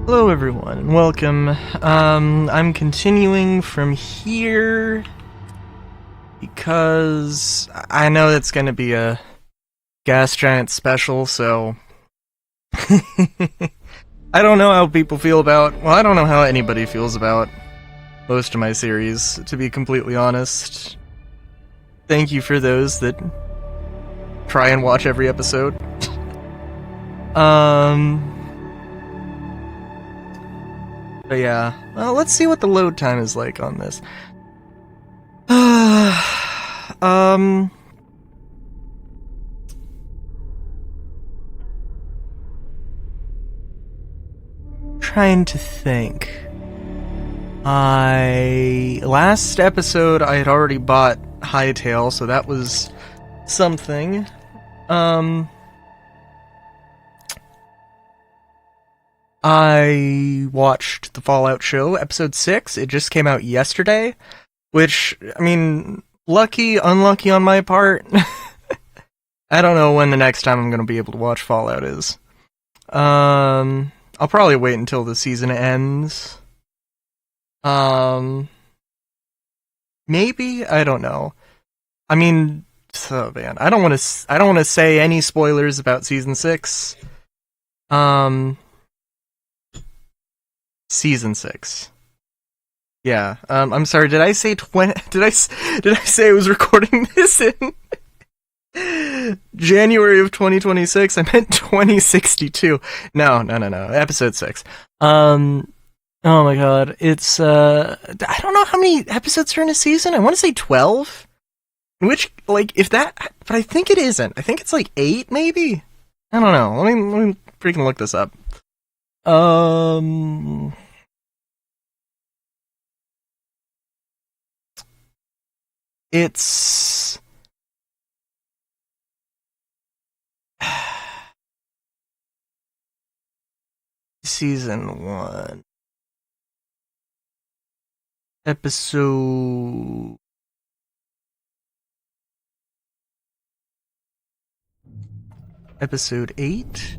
Hello everyone, and welcome. I'm continuing from here because I know it's gonna be a gas giant special, so I don't know how people feel about, well, I don't know how anybody feels about most of my series, to be completely honest. Thank you for those that try and watch every episode. But yeah, well, let's see what the load time is like on this. Trying to think. Last episode I had already bought Hightail, so that was something. I watched the Fallout show, episode 6. It just came out yesterday, which, I mean, lucky, unlucky on my part. I don't know when the next time I'm going to be able to watch Fallout is. I'll probably wait until the season ends. Maybe? I don't know. I mean, oh man, I don't want to say any spoilers about season 6. Season 6. Yeah. I'm sorry. Did I say 20? Did I say I was recording this in January of 2026? I meant 2062. No. Episode 6. Oh my god. It's I don't know how many episodes are in a season. I want to say 12. Which, like, if that, but I think it isn't. I think it's like 8, maybe. I don't know. Let me freaking look this up. It's season 1, episode 8.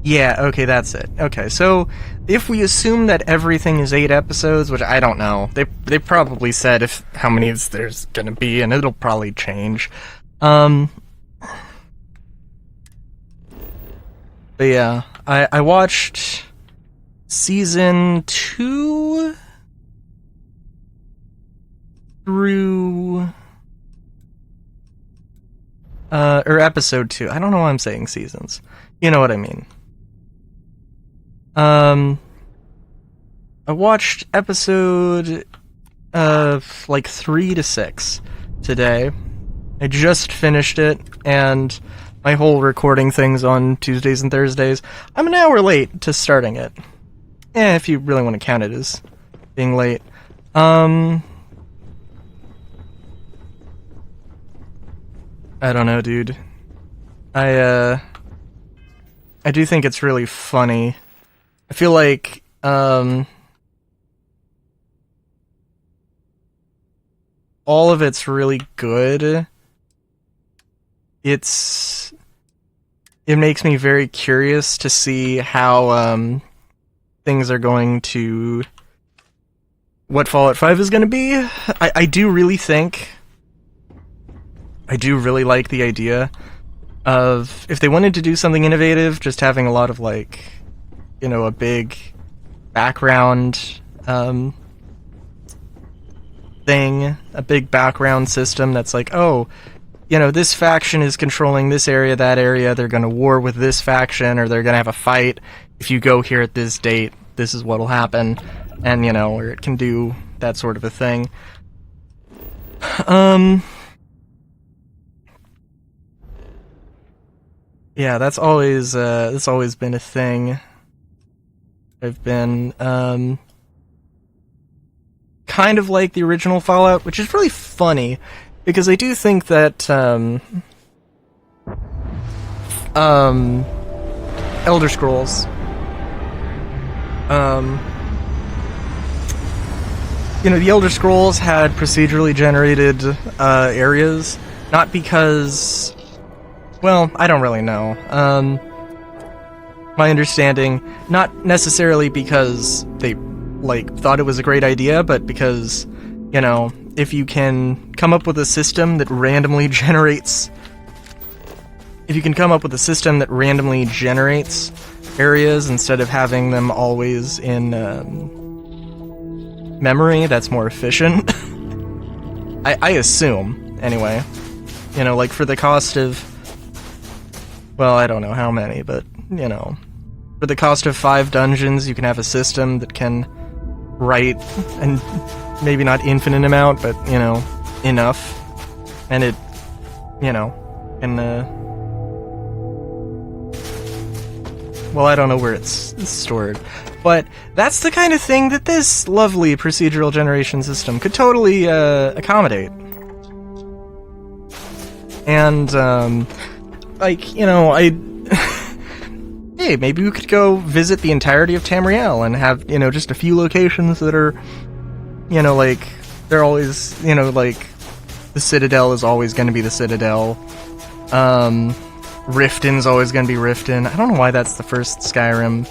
Yeah, okay, that's it. Okay, so if we assume that everything is 8 episodes, which I don't know, they probably said how many there's gonna be, and it'll probably change. But yeah, I watched season 2 through or episode 2. I don't know why I'm saying seasons. You know what I mean. I watched episode like 3 to 6 today. I just finished it, and my whole recording thing's on Tuesdays and Thursdays. I'm an hour late to starting it. If you really want to count it as being late. I don't know, dude. I do think it's really funny. I feel like, all of it's really good. It makes me very curious to see how, things are going to, what Fallout 5 is going to be. I do really like the idea of, if they wanted to do something innovative, just having a lot of, like, you know, a big background thing, a big background system that's like, oh, you know, this faction is controlling this area, that area, they're gonna war with this faction, or they're gonna have a fight. If you go here at this date, this is what'll happen, and, you know, or it can do that sort of a thing. Yeah, that's always been a thing. I've been, kind of like the original Fallout, which is really funny, because I do think that, Elder Scrolls, you know, the Elder Scrolls had procedurally generated, areas, not because, well, I don't really know, my understanding, not necessarily because they, like, thought it was a great idea, but because, you know, if you can come up with a system that randomly generates... If you can come up with a system that randomly generates areas instead of having them always in memory, that's more efficient. I assume, anyway. You know, like, for the cost of... Well, I don't know how many, but, you know... For the cost of 5 dungeons, you can have a system that can write, and maybe not infinite amount, but, you know, enough. And it, you know, can, well, I don't know where it's stored. But that's the kind of thing that this lovely procedural generation system could totally, accommodate. And, like, you know, hey, maybe we could go visit the entirety of Tamriel and have, you know, just a few locations that are, you know, like, they're always, you know, like, the Citadel is always going to be the Citadel. Riften's always going to be Riften. I don't know why that's the first Skyrim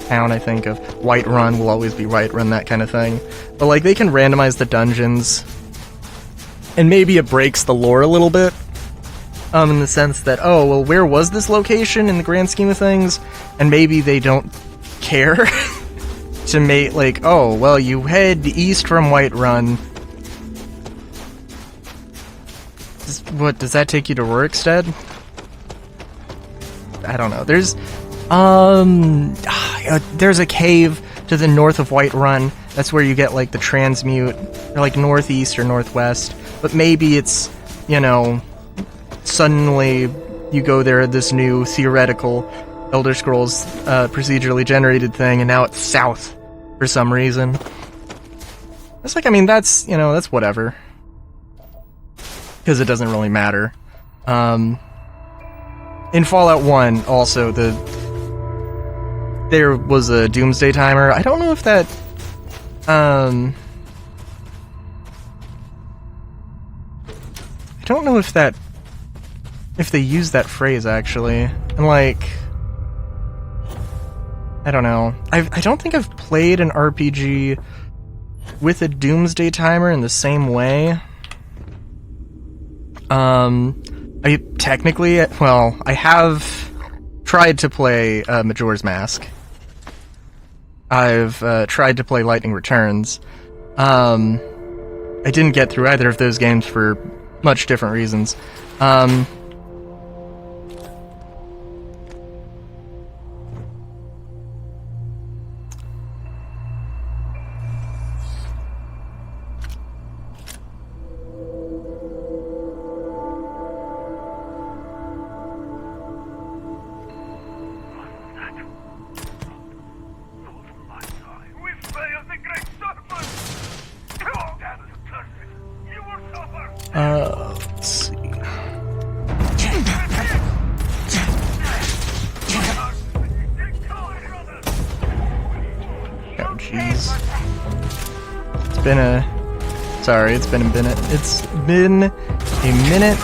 town I think of. Whiterun will always be Whiterun, that kind of thing. But, like, they can randomize the dungeons. And maybe it breaks the lore a little bit. In the sense that, oh, well, where was this location in the grand scheme of things? And maybe they don't care to make, like, oh, well, you head east from Whiterun. What, does that take you to Rorikstead? I don't know. There's a cave to the north of Whiterun. That's where you get, like, the transmute, or, like, northeast or northwest. But maybe it's, you know... Suddenly, you go there, this new theoretical Elder Scrolls procedurally generated thing, and now it's south for some reason. It's like, I mean, that's, you know, that's whatever. Because it doesn't really matter. In Fallout 1, also, there was a doomsday timer. I don't know if that... I don't know if that... If they use that phrase, actually. And, like... I don't know. I don't think I've played an RPG with a doomsday timer in the same way. I technically... Well, I have tried to play Majora's Mask. I've tried to play Lightning Returns. I didn't get through either of those games for much different reasons. Let's see. Oh, jeez. It's been a... Sorry, it's been a minute. It's been a minute.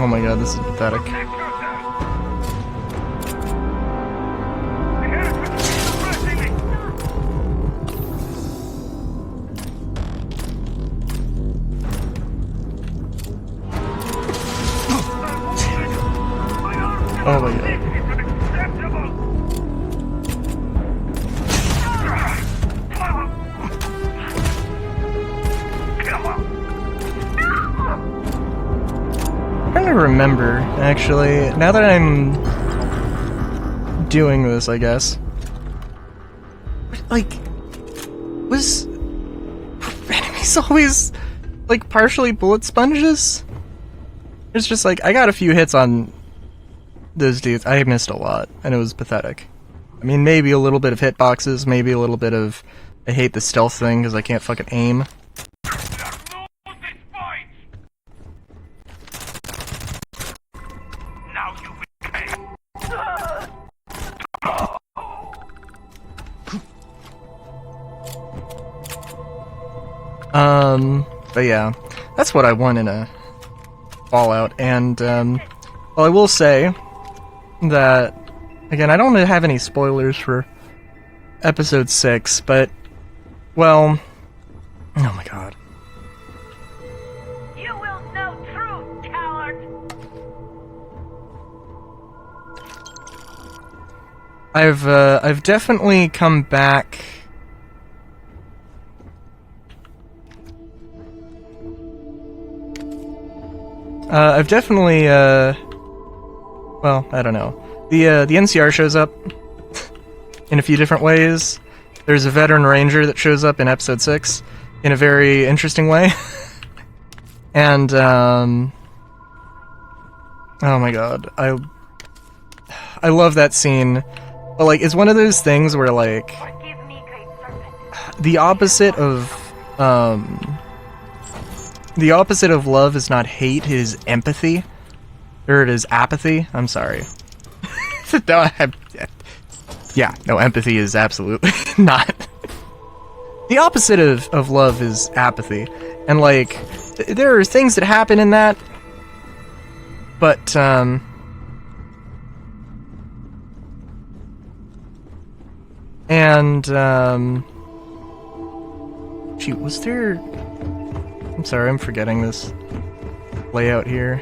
Oh my god, this is pathetic. Oh my god. I'm trying to remember, actually, now that I'm doing this, I guess. Like, was enemies always, like, partially bullet sponges? It's just like, I got a few hits on those dudes. I missed a lot, and it was pathetic. I mean, maybe a little bit of hitboxes, maybe a little bit of, I hate the stealth thing because I can't fucking aim. But yeah, that's what I want in a Fallout, and, well, I will say that, again, I don't have any spoilers for Episode 6, but, well, oh my god. You will know truth, coward! I've definitely come back. I've definitely, well, I don't know. The NCR shows up in a few different ways. There's a veteran ranger that shows up in episode 6 in a very interesting way. And, oh my god, I love that scene. But, like, it's one of those things where, like, Forgive me, great serpent. the opposite of love is not hate, it is empathy. Or it is apathy. I'm sorry. Yeah, no, empathy is absolutely not. The opposite of love is apathy. And, like, there are things that happen in that, but, and, gee, was there... I'm sorry, I'm forgetting this layout here.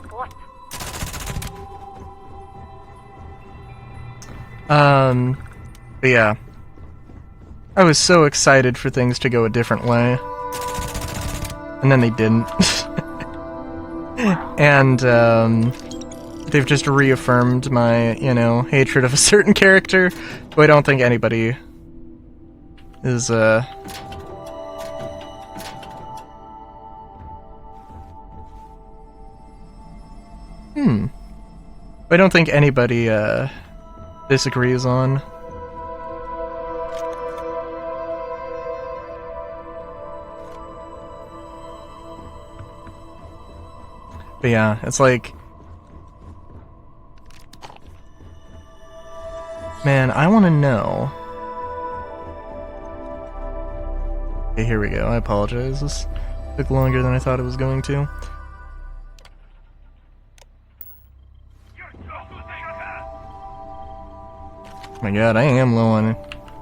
What? But yeah. I was so excited for things to go a different way. And then they didn't. And, they've just reaffirmed my, you know, hatred of a certain character, who I don't think anybody is, I don't think anybody, disagrees on. But yeah, it's like... Man, I want to know... Okay, here we go. I apologize. This took longer than I thought it was going to. Oh my god, I am low on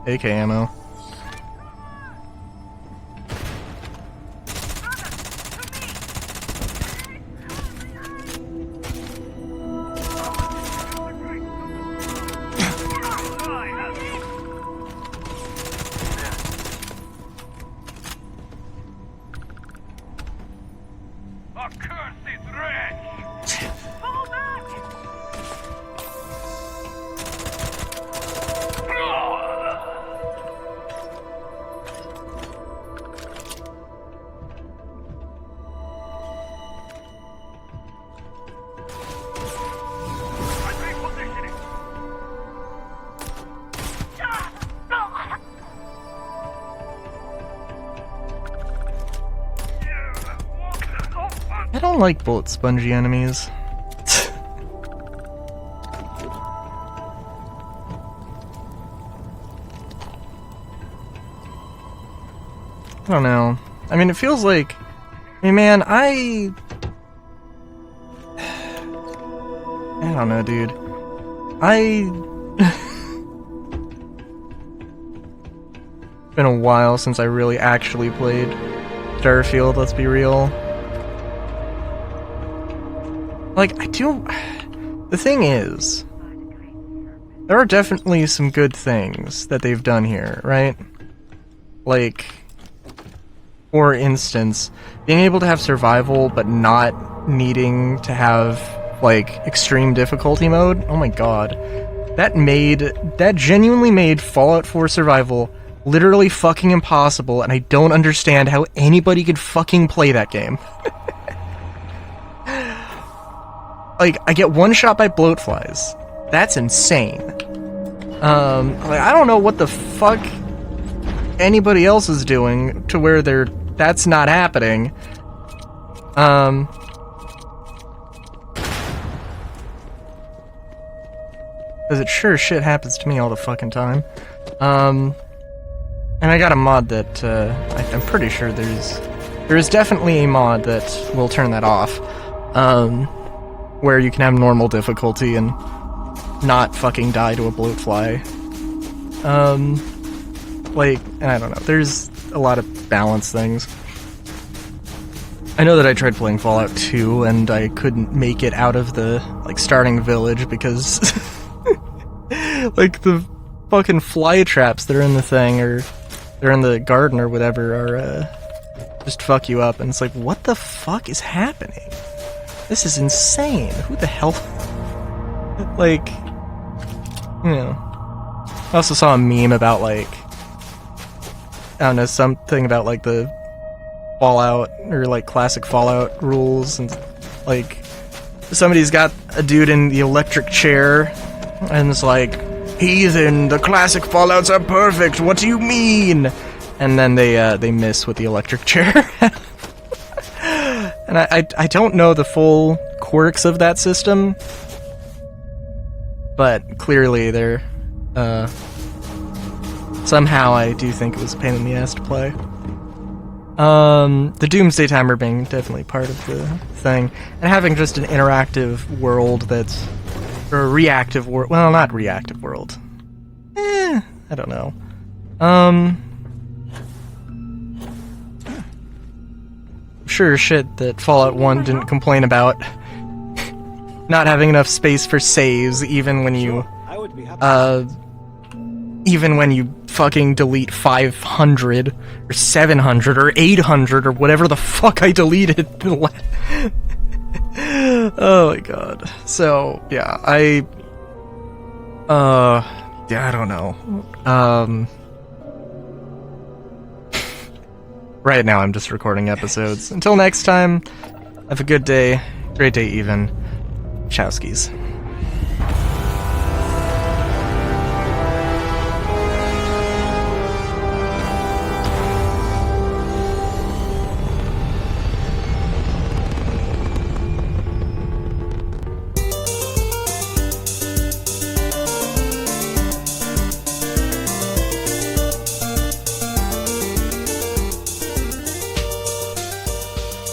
AK ammo. I don't like bullet spongy enemies. I don't know. I mean, it feels like... I mean, man, I don't know, dude. It's been a while since I really actually played Starfield, let's be real. Like, I do... The thing is, there are definitely some good things that they've done here, right? Like, for instance, being able to have survival but not needing to have, like, extreme difficulty mode. Oh my god. That genuinely made Fallout 4 survival literally fucking impossible, and I don't understand how anybody could fucking play that game. Like, I get one shot by bloatflies. That's insane. Like, I don't know what the fuck anybody else is doing to where that's not happening. because it sure as shit happens to me all the fucking time. And I got a mod that, I'm pretty sure there is definitely a mod that will turn that off, where you can have normal difficulty and not fucking die to a bloatfly. Like, and I don't know, there's a lot of balance things. I know that I tried playing Fallout 2 and I couldn't make it out of the, like, starting village because, like, the fucking fly traps that are in the thing, or they're in the garden or whatever, are, just fuck you up, and it's like, what the fuck is happening? This is insane. Who the hell? Like, you know. I also saw a meme about, like, I don't know, something about, like, the Fallout, or, like, classic Fallout rules, and, like, somebody's got a dude in the electric chair, and it's like, heathen, the classic Fallouts are perfect, what do you mean? And then they miss with the electric chair. And I don't know the full quirks of that system, but clearly they're, somehow I do think it was a pain in the ass to play. The Doomsday Timer being definitely part of the thing, and having just an interactive world that's, or a reactive world, well, not reactive world. I don't know. Sure shit that Fallout 1 didn't complain about not having enough space for saves, even when you, fucking delete 500, or 700, or 800, or whatever the fuck I deleted. Oh my god. So, yeah, I don't know. Right now I'm just recording episodes. Until next time, have a good day, great day even. Chowskis.